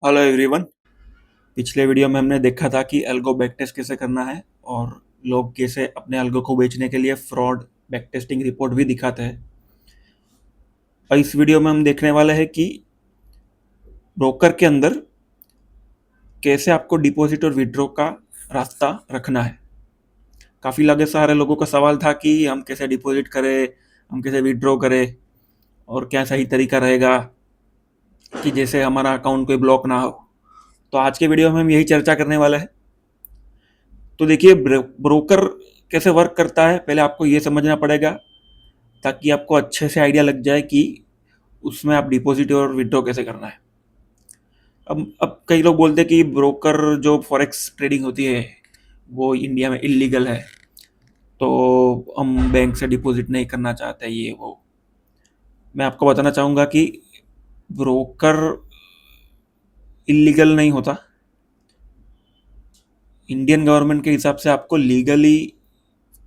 Hello everyone. पिछले video में हमने देखा था कि एल्गो बैकटेस्ट कैसे करना है और लोग कैसे अपने एल्गो को बेचने के लिए फ्रॉड बैकटेस्टिंग रिपोर्ट भी दिखाते हैं। और इस वीडियो में हम देखने वाले हैं कि ब्रोकर के अंदर कैसे आपको डिपॉजिट और विड्रॉ का रास्ता रखना है। काफ़ी लगे सारे लोगों का सवाल था कि हम कैसे डिपॉजिट करें, हम कैसे विड्रॉ करें और क्या सही तरीका रहेगा कि जैसे हमारा अकाउंट कोई ब्लॉक ना हो। तो आज के वीडियो में हम यही चर्चा करने वाले हैं। तो देखिए, ब्रोकर कैसे वर्क करता है पहले आपको ये समझना पड़ेगा, ताकि आपको अच्छे से आइडिया लग जाए कि उसमें आप डिपॉजिट और विड्रॉ कैसे करना है। अब कई लोग बोलते हैं कि ब्रोकर जो फॉरेक्स ट्रेडिंग होती है वो इंडिया में इलीगल है, तो हम बैंक से डिपॉजिट नहीं करना चाहते ये वो। मैं आपको बताना चाहूँगा कि ब्रोकर इलीगल नहीं होता। इंडियन गवर्नमेंट के हिसाब से आपको लीगली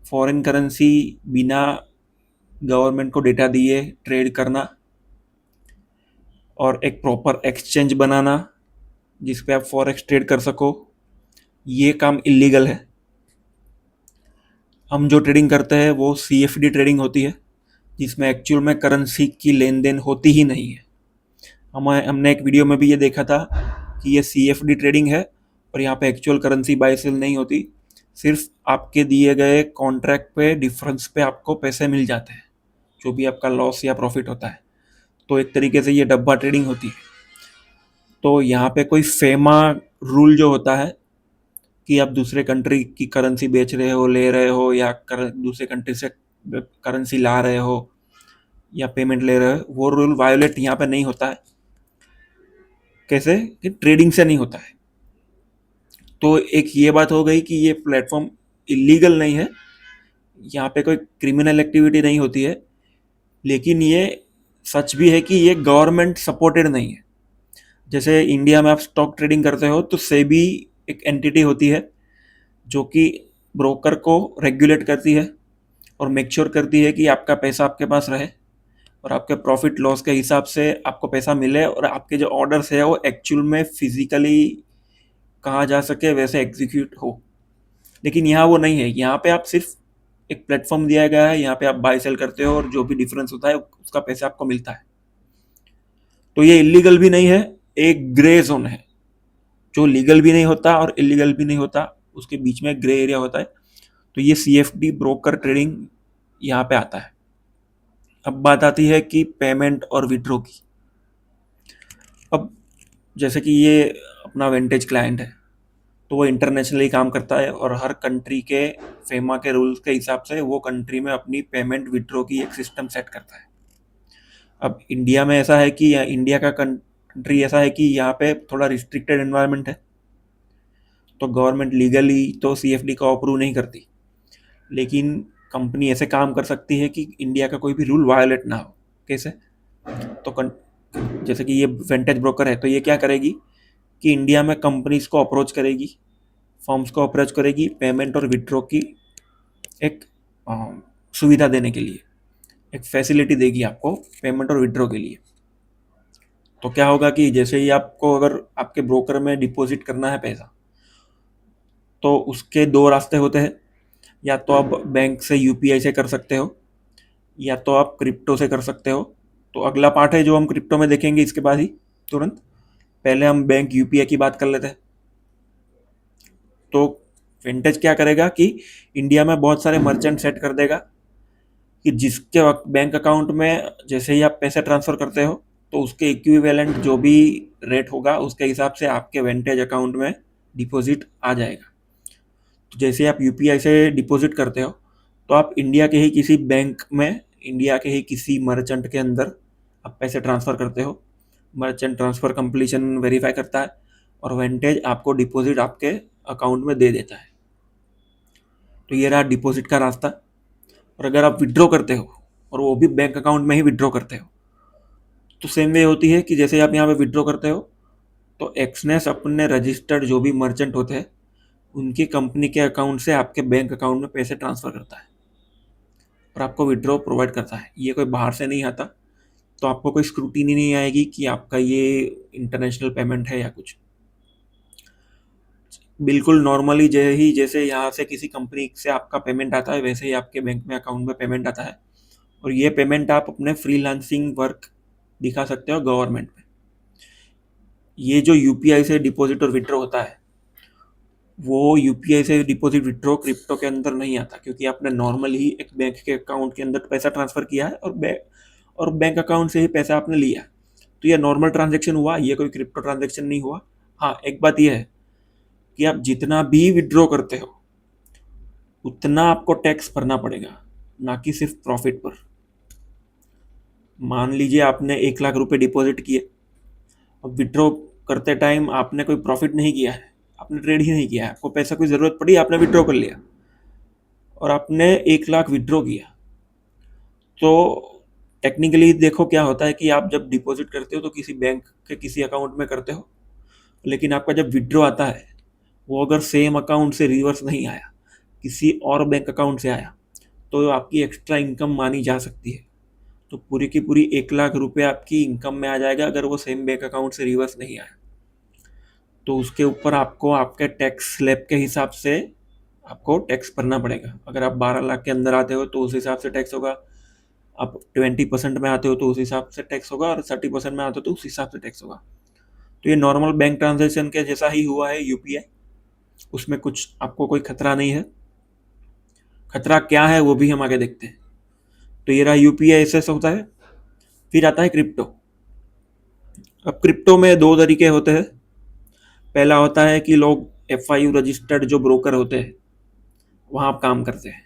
फॉरेन करेंसी बिना गवर्नमेंट को डेटा दिए ट्रेड करना और एक प्रॉपर एक्सचेंज बनाना जिस पे आप फॉरेक्स ट्रेड कर सको, ये काम इलीगल है। हम जो ट्रेडिंग करते हैं वो CFD ट्रेडिंग होती है, जिसमें एक्चुअल में करेंसी की लेन देन होती ही नहीं है। हमने एक वीडियो में भी ये देखा था कि ये CFD ट्रेडिंग है और यहाँ पे एक्चुअल करेंसी बाय सेल नहीं होती। सिर्फ आपके दिए गए कॉन्ट्रैक्ट पे डिफरेंस पे आपको पैसे मिल जाते हैं, जो भी आपका लॉस या प्रॉफिट होता है। तो एक तरीके से ये डब्बा ट्रेडिंग होती है। तो यहाँ पे कोई फेमा रूल जो होता है कि आप दूसरे कंट्री की करेंसी बेच रहे हो, ले रहे हो, या दूसरे कंट्री से करेंसी ला रहे हो या पेमेंट ले रहे हो, वो रूल वायोलेट यहाँ पे नहीं होता है। कैसे कि ट्रेडिंग से नहीं होता है। तो एक ये बात हो गई कि ये प्लेटफॉर्म इलीगल नहीं है, यहाँ पे कोई क्रिमिनल एक्टिविटी नहीं होती है। लेकिन ये सच भी है कि ये गवर्नमेंट सपोर्टेड नहीं है। जैसे इंडिया में आप स्टॉक ट्रेडिंग करते हो तो सेबी एक एंटिटी होती है जो कि ब्रोकर को रेगुलेट करती है और मेक श्योर करती है कि आपका पैसा आपके पास रहे और आपके प्रॉफिट लॉस के हिसाब से आपको पैसा मिले और आपके जो ऑर्डर्स है वो एक्चुअल में फिजिकली कहा जा सके वैसे एग्जीक्यूट हो। लेकिन यहाँ वो नहीं है। यहाँ पे आप सिर्फ एक प्लेटफॉर्म दिया गया है, यहाँ पे आप बाय सेल करते हो और जो भी डिफरेंस होता है उसका पैसा आपको मिलता है। तो ये इलीगल भी नहीं है, एक ग्रे जोन है। जो लीगल भी नहीं होता और इलीगल भी नहीं होता, उसके बीच में ग्रे एरिया होता है। तो ये CFD ब्रोकर ट्रेडिंग यहाँ पे आता है। अब बात आती है कि पेमेंट और विड्रॉ की। अब जैसे कि ये अपना वेंटेज क्लाइंट है, तो वो इंटरनेशनली काम करता है और हर कंट्री के फेमा के रूल्स के हिसाब से वो कंट्री में अपनी पेमेंट विड्रॉ की एक सिस्टम सेट करता है। अब इंडिया में ऐसा है कि इंडिया का कंट्री ऐसा है कि यहाँ पे थोड़ा रिस्ट्रिक्टेड एनवायरनमेंट है, तो गवर्नमेंट लीगली तो CFD को अप्रूव नहीं करती। लेकिन कंपनी ऐसे काम कर सकती है कि इंडिया का कोई भी रूल वायोलेट ना हो। कैसे? तो जैसे कि ये वेंटेज ब्रोकर है, तो ये क्या करेगी कि इंडिया में कंपनीज को अप्रोच करेगी, फर्म्स को अप्रोच करेगी पेमेंट और विड्रॉ की एक सुविधा देने के लिए, एक फैसिलिटी देगी आपको पेमेंट और विड्रॉ के लिए। तो क्या होगा कि जैसे ही आपको अगर आपके ब्रोकर में डिपॉजिट करना है पैसा, तो उसके दो रास्ते होते हैं। या तो आप बैंक से UPI से कर सकते हो, या तो आप क्रिप्टो से कर सकते हो। तो अगला पार्ट है जो हम क्रिप्टो में देखेंगे इसके बाद ही तुरंत। पहले हम बैंक UPI की बात कर लेते हैं। तो विंटेज क्या करेगा कि इंडिया में बहुत सारे मर्चेंट सेट कर देगा कि जिसके बैंक अकाउंट में जैसे ही आप पैसे ट्रांसफ़र करते हो, तो उसके इक्विवेलेंट जो भी रेट होगा उसके हिसाब से आपके विंटेज अकाउंट में डिपॉजिट आ जाएगा। तो जैसे आप UPI से डिपॉजिट करते हो, तो आप इंडिया के ही किसी बैंक में, इंडिया के ही किसी मर्चेंट के अंदर आप पैसे ट्रांसफ़र करते हो। मर्चेंट ट्रांसफ़र कंप्लीशन वेरीफाई करता है और विंटेज आपको डिपॉजिट आपके अकाउंट में दे देता है। तो ये रहा डिपॉजिट का रास्ता। और अगर आप विड्रॉ करते हो और वो भी बैंक अकाउंट में ही विड्रॉ करते हो, तो सेम वे होती है कि जैसे आप यहाँ पे विड्रॉ करते हो, तो एक्सनेस अपने रजिस्टर्ड जो भी मर्चेंट होते हैं उनकी कंपनी के अकाउंट से आपके बैंक अकाउंट में पैसे ट्रांसफ़र करता है और आपको विड्रॉ प्रोवाइड करता है। ये कोई बाहर से नहीं आता, तो आपको कोई स्क्रूटीनी नहीं आएगी कि आपका ये इंटरनेशनल पेमेंट है या कुछ। बिल्कुल नॉर्मली जैसे यहाँ से किसी कंपनी से आपका पेमेंट आता है वैसे ही आपके बैंक में अकाउंट में पेमेंट आता है, और ये पेमेंट आप अपने फ्रीलांसिंग वर्क दिखा सकते हो गवर्नमेंट में। ये जो यूपीआई से डिपॉजिट और विड्रॉ होता है, वो यूपीआई से डिपॉजिट विड्रॉ क्रिप्टो के अंदर नहीं आता, क्योंकि आपने नॉर्मल ही एक बैंक के अकाउंट के अंदर पैसा ट्रांसफर किया है और बैंक अकाउंट से ही पैसा आपने लिया। तो ये नॉर्मल ट्रांजेक्शन हुआ, ये कोई क्रिप्टो ट्रांजेक्शन नहीं हुआ। हाँ, एक बात ये है कि आप जितना भी विड्रॉ करते हो उतना आपको टैक्स भरना पड़ेगा, ना कि सिर्फ प्रॉफिट पर। मान लीजिए आपने 1 लाख रुपए डिपॉजिट किए, अब विड्रॉ करते टाइम आपने कोई प्रॉफिट नहीं किया है, आपने ट्रेड ही नहीं किया है, आपको पैसा की ज़रूरत पड़ी, आपने विड्रॉ कर लिया और आपने 1 लाख विड्रॉ किया। तो टेक्निकली देखो क्या होता है कि आप जब डिपॉजिट करते हो तो किसी बैंक के किसी अकाउंट में करते हो, लेकिन आपका जब विड्रॉ आता है वो अगर सेम अकाउंट से रिवर्स नहीं आया, किसी और बैंक अकाउंट से आया, तो आपकी एक्स्ट्रा इनकम मानी जा सकती है। तो पूरी की पूरी 1 लाख रुपए आपकी इनकम में आ जाएगा अगर वो सेम बैंक अकाउंट से रिवर्स नहीं आया। तो उसके ऊपर आपको आपके टैक्स स्लैब के हिसाब से आपको टैक्स भरना पड़ेगा। अगर आप 12 लाख के अंदर आते हो तो उस हिसाब से टैक्स होगा, आप 20% में आते हो तो उस हिसाब से टैक्स होगा, और 30% में आते हो तो उस हिसाब से टैक्स होगा। तो ये नॉर्मल बैंक ट्रांजेक्शन के जैसा ही हुआ है यूपीआई, उसमें कुछ आपको कोई खतरा नहीं है। खतरा क्या है वो भी हम आगे देखते हैं। तो ये रहा यूपीआई, ऐसे होता है। फिर आता है क्रिप्टो। अब क्रिप्टो में दो तरीके होते हैं। पहला होता है कि लोग एफआईयू रजिस्टर्ड जो ब्रोकर होते हैं वहाँ काम करते हैं।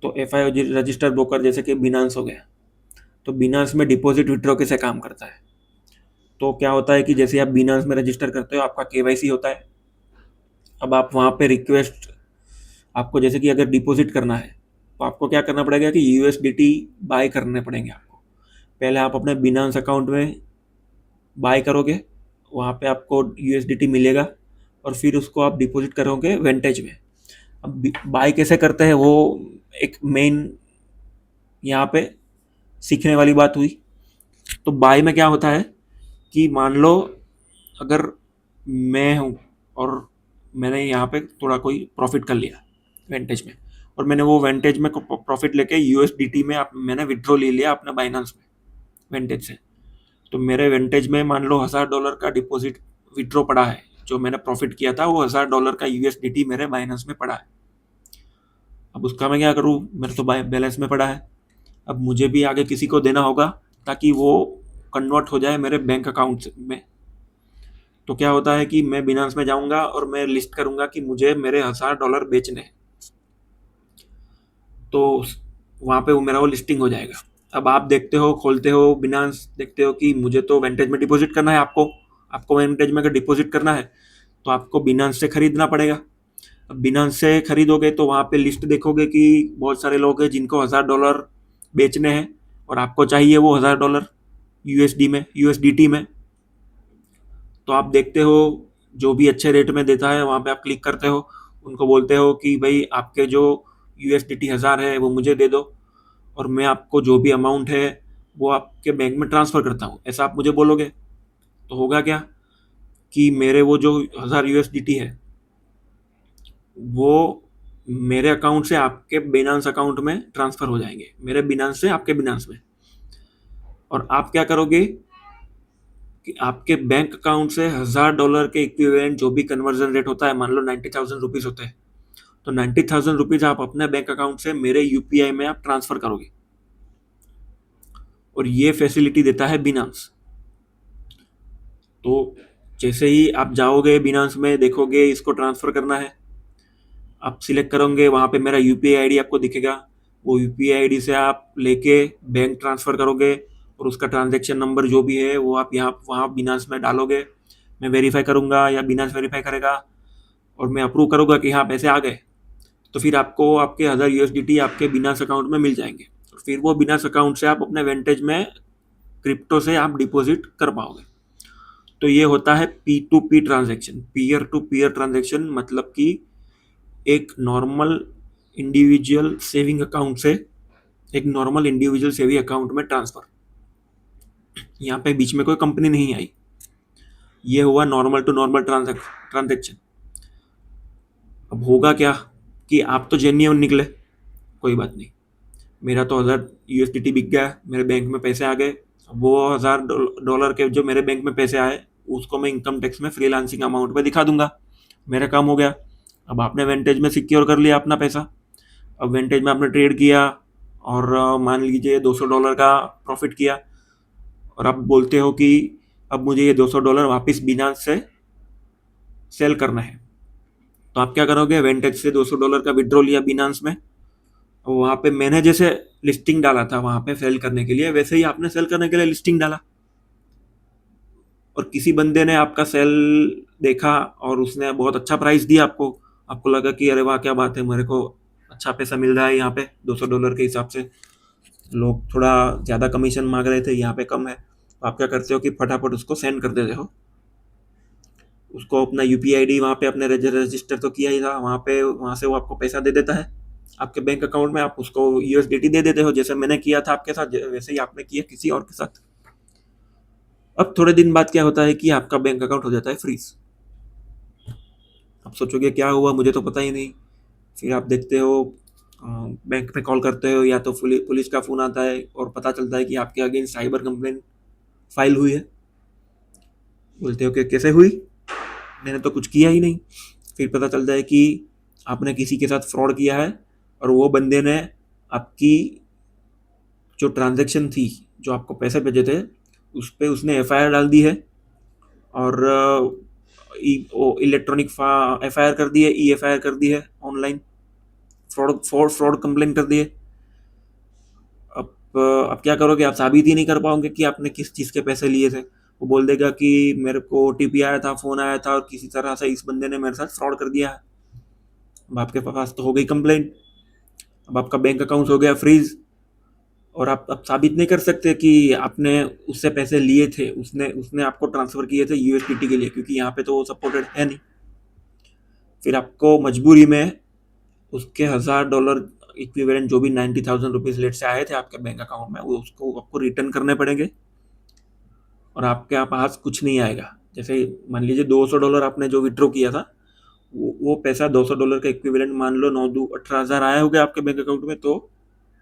तो एफआईयू रजिस्टर्ड ब्रोकर जैसे कि बिनांस हो गया, तो बिनांस में डिपॉजिट विड्रॉ कैसे काम करता है। तो क्या होता है कि जैसे आप बिनांस में रजिस्टर करते हो, आपका केवाईसी होता है। अब आप वहाँ पे रिक्वेस्ट, आपको जैसे कि अगर डिपॉजिट करना है तो आपको क्या करना पड़ेगा कि यूएसडीटी बाय करने पड़ेंगे आपको। पहले आप अपने बिनांस अकाउंट में बाय करोगे, वहाँ पे आपको यूएसडीटी मिलेगा, और फिर उसको आप डिपॉजिट करोगे वेंटेज में। अब बाय कैसे करते हैं वो एक मेन यहाँ पे सीखने वाली बात हुई। तो बाय में क्या होता है कि मान लो अगर मैं हूँ और मैंने यहाँ पे थोड़ा कोई प्रॉफिट कर लिया वेंटेज में, और मैंने वो वेंटेज में प्रॉफिट लेके यूएसडीटी में मैंने विड्रॉ ले लिया अपने बाइनांस में वेंटेज से। तो मेरे वेंटेज में मान लो $1000 का डिपॉजिट विड्रॉ पड़ा है, जो मैंने प्रॉफिट किया था वो $1000 का यूएसडीटी मेरे बाइनांस में पड़ा है। अब उसका मैं क्या करूँ, मेरे तो बैलेंस में पड़ा है। अब मुझे भी आगे किसी को देना होगा ताकि वो कन्वर्ट हो जाए मेरे बैंक अकाउंट में। तो क्या होता है कि मैं बिनांस में जाऊंगा और मैं लिस्ट करूंगा कि मुझे मेरे $1000 बेचने हैं, तो वहाँ पे वो मेरा वो लिस्टिंग हो जाएगा। अब आप देखते हो, खोलते हो बिनांस, देखते हो कि मुझे तो वेंटेज में डिपॉजिट करना है, आपको आपको वेंटेज में अगर डिपॉजिट करना है तो आपको बिनांस से खरीदना पड़ेगा। अब बिनांस से खरीदोगे तो वहाँ पे लिस्ट देखोगे कि बहुत सारे लोग हैं जिनको $1000 बेचने हैं, और आपको चाहिए वो $1000 यूएसडीटी में। तो आप देखते हो जो भी अच्छे रेट में देता है वहाँ पे आप क्लिक करते हो, उनको बोलते हो कि भाई आपके जो यूएसडीटी 1000 है वो मुझे दे दो, और मैं आपको जो भी अमाउंट है वो आपके बैंक में ट्रांसफ़र करता हूँ, ऐसा आप मुझे बोलोगे। तो होगा क्या कि मेरे वो जो 1000 यूएसडीटी है वो मेरे अकाउंट से आपके बिनांस अकाउंट में ट्रांसफ़र हो जाएंगे, मेरे बिनांस से आपके बिनांस में। और आप क्या करोगे कि आपके बैंक अकाउंट से $1000 के इक्विवेलेंट जो भी कन्वर्जन रेट होता है, मान लो 90,000 रुपीज़ होते हैं, तो 90,000 रुपीज़ आप अपने बैंक अकाउंट से मेरे यूपीआई में आप ट्रांसफ़र करोगे, और ये फैसिलिटी देता है बिनांस। तो जैसे ही आप जाओगे बिनांस में, देखोगे इसको ट्रांसफ़र करना है, आप सिलेक्ट करोगे, वहाँ पे मेरा यूपीआई आईडी आपको दिखेगा, वो यूपीआई आईडी से आप लेके बैंक ट्रांसफ़र करोगे, और उसका ट्रांजैक्शन नंबर जो भी है वो आप यहाँ वहाँ बिनांस में डालोगे। मैं वेरीफाई करूँगा या बिनांस वेरीफाई करेगा, और मैं अप्रूव करूँगा कि हाँ पैसे आ गए, तो फिर आपको आपके 1000 यूएसडीटी आपके बिनांस अकाउंट में मिल जाएंगे, और फिर वो बिनांस अकाउंट से आप अपने वेंटेज में क्रिप्टो से आप डिपॉजिट कर पाओगे। तो ये होता है P to P transaction, peer to peer transaction, मतलब कि एक नॉर्मल इंडिविजुअल सेविंग अकाउंट से एक नॉर्मल इंडिविजुअल सेविंग अकाउंट में ट्रांसफ़र। यहाँ पे बीच में कोई कंपनी नहीं आई। ये हुआ नॉर्मल टू नॉर्मल ट्रांजेक्शन। अब होगा क्या कि आप तो जेन्युइन निकले, कोई बात नहीं, मेरा तो 1000 यूएसडीटी बिक गया, मेरे बैंक में पैसे आ गए। वो $1000 के जो मेरे बैंक में पैसे आए उसको मैं इनकम टैक्स में फ्रीलांसिंग अमाउंट में दिखा दूंगा, मेरा काम हो गया। अब आपने वेंटेज में सिक्योर कर लिया अपना पैसा। अब वेंटेज में आपने ट्रेड किया और मान लीजिए $200 का प्रॉफिट किया, और आप बोलते हो कि अब मुझे ये $200 वापस बिनांस से सेल करना है। तो आप क्या करोगे, वेंटेज से $200 का विड्रॉ लिया बिनांस में, और वहाँ पे मैंने जैसे लिस्टिंग डाला था वहाँ पे सेल करने के लिए, वैसे ही आपने सेल करने के लिए लिस्टिंग डाला, और किसी बंदे ने आपका सेल देखा और उसने बहुत अच्छा प्राइस दिया आपको। आपको लगा कि अरे वाह क्या बात है, मेरे को अच्छा पैसा मिल रहा है यहाँ पे $200 के हिसाब से, लोग थोड़ा ज़्यादा कमीशन मांग रहे थे, यहाँ पे कम है। तो आप क्या करते हो कि फटाफट उसको सेंड कर देते हो। उसको अपना यूपीआई आईडी वहाँ पे अपने रजिस्टर तो किया ही था, वहाँ से वो आपको पैसा दे देता है आपके बैंक अकाउंट में। आप उसको यूएसडीटी दे देते हो, जैसे मैंने किया था आपके साथ, वैसे ही आपने किया किसी और के साथ। अब थोड़े दिन बाद क्या होता है कि आपका बैंक अकाउंट हो जाता है फ्रीज। आप सोचोगे क्या हुआ, मुझे तो पता ही नहीं। फिर आप देखते हो, बैंक में कॉल करते हो, या तो पुलिस का फ़ोन आता है और पता चलता है कि आपके अगेंस्ट साइबर कंप्लेंट फाइल हुई है। बोलते हो कि कैसे हुई, मैंने तो कुछ किया ही नहीं। फिर पता चलता है कि आपने किसी के साथ फ्रॉड किया है, और वो बंदे ने आपकी जो ट्रांजैक्शन थी, जो आपको पैसे भेजे थे, उस पर उसने एफआईआर डाल दी है, और इलेक्ट्रॉनिक एफआईआर कर दी है, ई एफआईआर कर दी है, ऑनलाइन फ्रॉड कंप्लेन कर दी है। अब क्या करोगे, आप साबित ही नहीं कर पाओगे कि आपने किस चीज़ के पैसे लिए थे। वो बोल देगा कि मेरे को ओटीपी आया था, फ़ोन आया था, और किसी तरह से इस बंदे ने मेरे साथ फ्रॉड कर दिया है। अब आपके पास तो हो गई कंप्लेंट, अब आपका बैंक अकाउंट हो गया फ्रीज, और आप अब साबित नहीं कर सकते कि आपने उससे पैसे लिए थे, उसने उसने आपको ट्रांसफ़र किए थे यूएसडीटी के लिए, क्योंकि यहाँ पे तो वो सपोर्टेड है नहीं। फिर आपको मजबूरी में उसके $1000 इक्विवेलेंट, जो भी 90,000 रुपीज़ लेट से आए थे आपके बैंक अकाउंट में, वो उसको आपको रिटर्न करने पड़ेंगे, और आपके पास कुछ नहीं आएगा। जैसे मान लीजिए $200 आपने जो विड्रॉ किया था, वो पैसा $200 का इक्विवेलेंट, मान लो 9 दू 18,000 आए होंगे आपके बैंक अकाउंट में, तो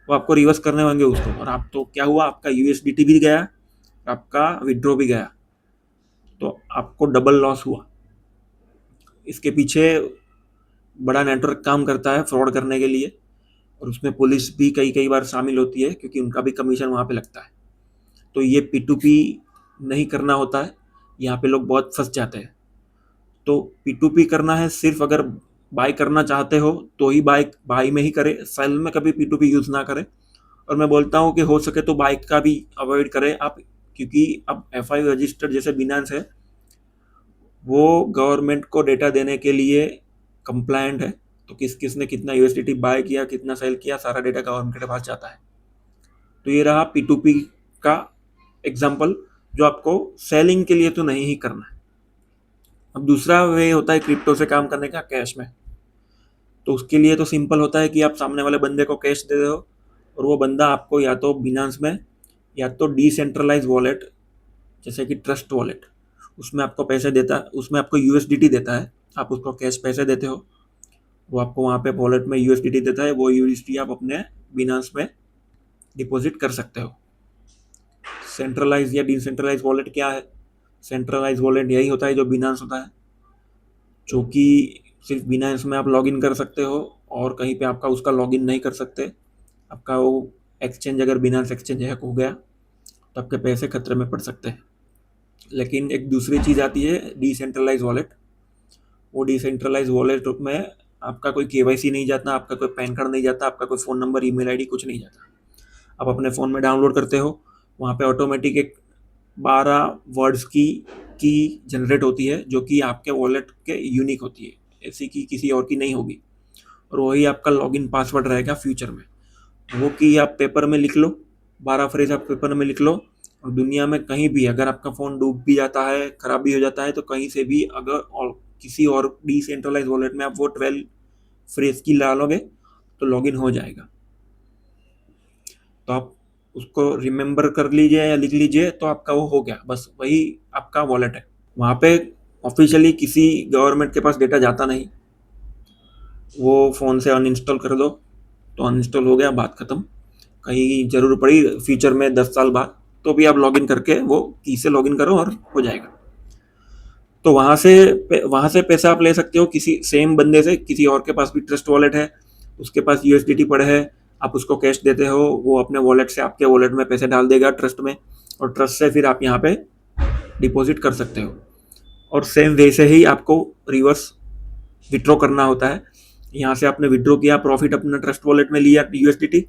वो आपको रिवर्स करने होंगे उसको। और आप तो क्या हुआ, आपका यूएसडीटी भी गया, आपका विड्रॉ भी गया, तो आपको डबल लॉस हुआ। इसके पीछे बड़ा नेटवर्क काम करता है फ्रॉड करने के लिए, और उसमें पुलिस भी कई कई बार शामिल होती है, क्योंकि उनका भी कमीशन वहाँ पे लगता है। तो ये P2P नहीं करना होता है, यहाँ पे लोग बहुत फंस जाते हैं। तो P2P करना है सिर्फ अगर बाय करना चाहते हो तो ही बाय में ही करें, सेल में कभी P2P यूज़ ना करें। और मैं बोलता हूँ कि हो सके तो बाय का भी अवॉइड करें आप, क्योंकि अब FI रजिस्टर जैसे बिनांस है, वो गवर्नमेंट को डेटा देने के लिए कंप्लायंट है। तो किस किस ने कितना यूएसडीटी बाय किया, कितना सेल किया, सारा डेटा गवर्नमेंट के पास जाता है। तो ये रहा P2P का एग्जाम्पल, जो आपको सेलिंग के लिए तो नहीं ही करना है। अब दूसरा वे होता है क्रिप्टो से काम करने का, कैश में। तो उसके लिए तो सिंपल होता है कि आप सामने वाले बंदे को कैश दे दो, और वो बंदा आपको या तो बिनांस में, या तो डिसेंट्रलाइज वॉलेट जैसे कि ट्रस्ट वॉलेट, उसमें आपको पैसे देता है, उसमें आपको यूएसडीटी देता है, आप उसको कैश पैसे देते हो, वो आपको वहाँ पे वॉलेट में यूएसडीटी देता है, वो यूएसडीटी आप अपने बिनांस में डिपॉजिट कर सकते हो। सेंट्रलाइज या डिसेंट्रलाइज वॉलेट क्या है, सेंट्रलाइज वॉलेट यही होता है जो बिनांस होता है, जो कि सिर्फ बिनांस में आप लॉगिन कर सकते हो, और कहीं पे आपका उसका लॉगिन नहीं कर सकते। आपका वो एक्सचेंज, अगर बिनांस एक्सचेंज हैक हो गया तो आपके पैसे खतरे में पड़ सकते हैं। लेकिन एक दूसरी चीज़ आती है डिसेंट्रलाइज वॉलेट। वो डिसेंट्रलाइज वॉलेट में आपका कोई केवाईसी नहीं जाता, आपका कोई पैन कार्ड नहीं जाता, आपका कोई फ़ोन नंबर, ईमेल आईडी कुछ नहीं जाता। आप अपने फ़ोन में डाउनलोड करते हो, वहाँ पे ऑटोमेटिक एक 12 वर्ड्स की जनरेट होती है, जो कि आपके वॉलेट के यूनिक होती है, ऐसी की किसी और की नहीं होगी, और वही आपका लॉगिन पासवर्ड रहेगा फ्यूचर में। वो की आप पेपर में लिख लो, 12 फ्रेज आप पेपर में लिख लो, और दुनिया में कहीं भी अगर आपका फ़ोन डूब भी जाता है, ख़राब भी हो जाता है, तो कहीं से भी अगर और किसी और डिसेंट्रलाइज वॉलेट में आप वो 12 फ्रेज की डालोगे तो लॉगिन हो जाएगा। तो आप उसको रिमेंबर कर लीजिए या लिख लीजिए, तो आपका वो हो गया, बस वही आपका वॉलेट है। वहाँ पे ऑफिशियली किसी गवर्नमेंट के पास डेटा जाता नहीं, वो फ़ोन से अनइंस्टॉल कर दो तो अनइंस्टॉल हो गया, बात ख़त्म। कहीं ज़रूर पड़ी फ्यूचर में 10 साल बाद, तो भी आप लॉगिन करके वो की से लॉगिन करो और हो जाएगा। तो वहाँ से पैसा आप ले सकते हो किसी सेम बंदे से, किसी और के पास भी ट्रस्ट वॉलेट है, उसके पास यूएसडीटी पड़े है, आप उसको कैश देते हो, वो अपने वॉलेट से आपके वॉलेट में पैसे डाल देगा ट्रस्ट में, और ट्रस्ट से फिर आप यहाँ पे डिपॉजिट कर सकते हो। और सेम वैसे ही आपको रिवर्स विड्रॉ करना होता है। यहाँ से आपने विड्रॉ किया, प्रॉफिट अपने ट्रस्ट वॉलेट में लिया यूएसडीटी,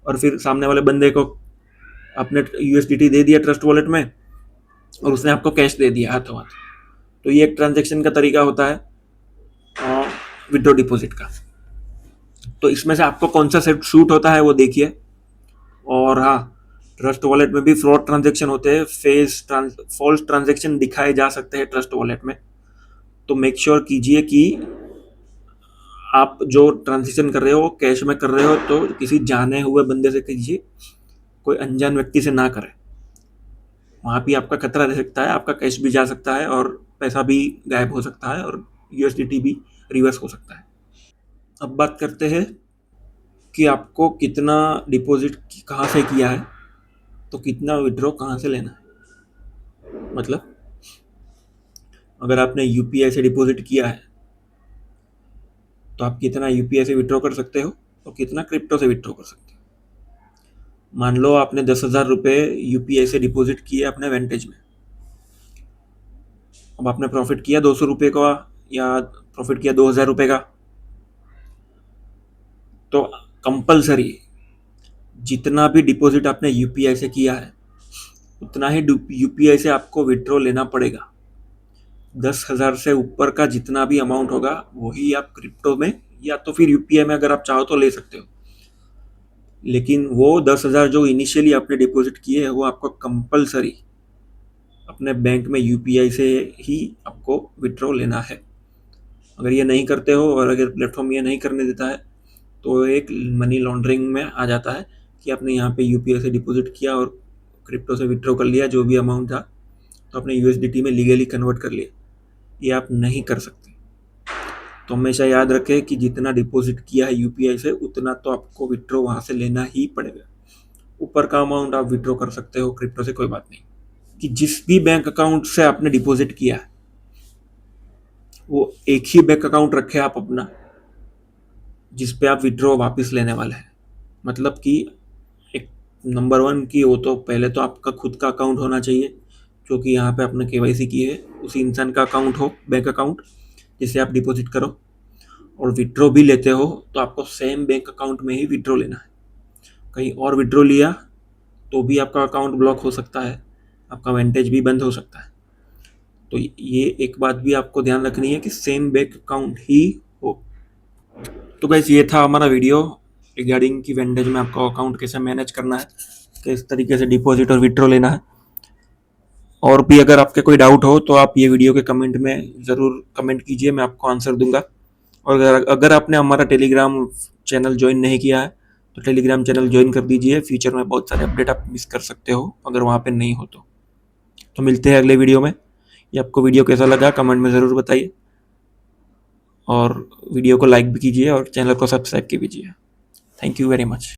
और फिर सामने वाले बंदे को आपने यूएसडीटी दे दिया ट्रस्ट वॉलेट में, और उसने आपको कैश दे दिया हाथों हाथ। तो ये एक ट्रांजेक्शन का तरीका होता है विड्रॉ डिपॉजिट का। तो इसमें से आपको कौन सा सेट सूट होता है वो देखिए। और हाँ, ट्रस्ट वॉलेट में भी फ्रॉड ट्रांजेक्शन होते हैं, फॉल्स ट्रांजेक्शन दिखाए जा सकते हैं ट्रस्ट वॉलेट में। तो मेक श्योर कीजिए कि आप जो ट्रांजेक्शन कर रहे हो कैश में कर रहे हो तो किसी जाने हुए बंदे से कीजिए, कोई अनजान व्यक्ति से ना करें। वहाँ भी आपका खतरा रह सकता है, आपका कैश भी जा सकता है और पैसा भी गायब हो सकता है और यूएसडीटी भी रिवर्स हो सकता है। अब बात करते हैं कि आपको कितना डिपॉजिट कहाँ से किया है, तो कितना विड्रॉ कहाँ से लेना है। मतलब अगर आपने यूपीआई से डिपॉजिट किया है तो आप कितना यूपीआई से विड्रॉ कर सकते हो और कितना क्रिप्टो से विड्रॉ कर सकते हो। मान लो आपने 10,000 रुपये यूपीआई से डिपॉजिट किए अपने वेंटेज में। अब आपने प्रॉफिट किया 200 रुपये का या प्रॉफिट किया 2,000 रुपये का, तो कंपलसरी जितना भी डिपॉजिट आपने यूपीआई से किया है उतना ही यूपीआई से आपको विड्रॉ लेना पड़ेगा। 10,000 से ऊपर का जितना भी अमाउंट होगा वही आप क्रिप्टो में या तो फिर यूपीआई में अगर आप चाहो तो ले सकते हो। लेकिन वो 10,000 जो इनिशियली आपने डिपॉजिट किए हैं वो आपको कंपलसरी अपने बैंक में यूपीआई से ही आपको विड्रॉ लेना है। अगर ये नहीं करते हो और अगर प्लेटफॉर्म ये नहीं करने देता है तो एक मनी लॉन्ड्रिंग में आ जाता है कि आपने यहाँ पे यूपीआई से डिपॉजिट किया और क्रिप्टो से विड्रॉ कर लिया जो भी अमाउंट था, तो आपने यूएसडीटी में लीगली कन्वर्ट कर लिया। ये आप नहीं कर सकते। तो हमेशा याद रखें कि जितना डिपॉजिट किया है यूपीआई से उतना तो आपको विड्रॉ वहाँ से लेना ही पड़ेगा। ऊपर का अमाउंट आप विड्रॉ कर सकते हो क्रिप्टो से, कोई बात नहीं। कि जिस भी बैंक अकाउंट से आपने डिपॉजिट किया है वो एक ही बैंक अकाउंट रखे आप अपना जिस पे आप विड्रॉ वापस लेने वाले हैं। मतलब कि एक नंबर 1 की वो तो पहले तो आपका खुद का अकाउंट होना चाहिए, क्योंकि यहाँ पे आपने केवाईसी की है, उसी इंसान का अकाउंट हो, बैंक अकाउंट जिसे आप डिपॉजिट करो। और विड्रॉ भी लेते हो तो आपको सेम बैंक अकाउंट में ही विड्रॉ लेना है। कहीं और विड्रॉ लिया तो भी आपका अकाउंट ब्लॉक हो सकता है, आपका वेंटेज भी बंद हो सकता है। तो ये एक बात भी आपको ध्यान रखनी है कि सेम बैंक अकाउंट ही हो। तो गाइस ये था हमारा वीडियो रिगार्डिंग कि वेंटेज में आपका अकाउंट कैसे मैनेज करना है, किस तरीके से डिपॉजिट और विड्रॉ लेना है। और भी अगर आपके कोई डाउट हो तो आप ये वीडियो के कमेंट में ज़रूर कमेंट कीजिए, मैं आपको आंसर दूंगा। और अगर आपने हमारा टेलीग्राम चैनल ज्वाइन नहीं किया है तो टेलीग्राम चैनल ज्वाइन कर दीजिए। फ्यूचर में बहुत सारे अपडेट आप मिस कर सकते हो अगर वहाँ पे नहीं हो तो मिलते हैं अगले वीडियो में। ये आपको वीडियो कैसा लगा कमेंट में ज़रूर बताइए, और वीडियो को लाइक भी कीजिए और चैनल को सब्सक्राइब कीजिए। Thank you very much.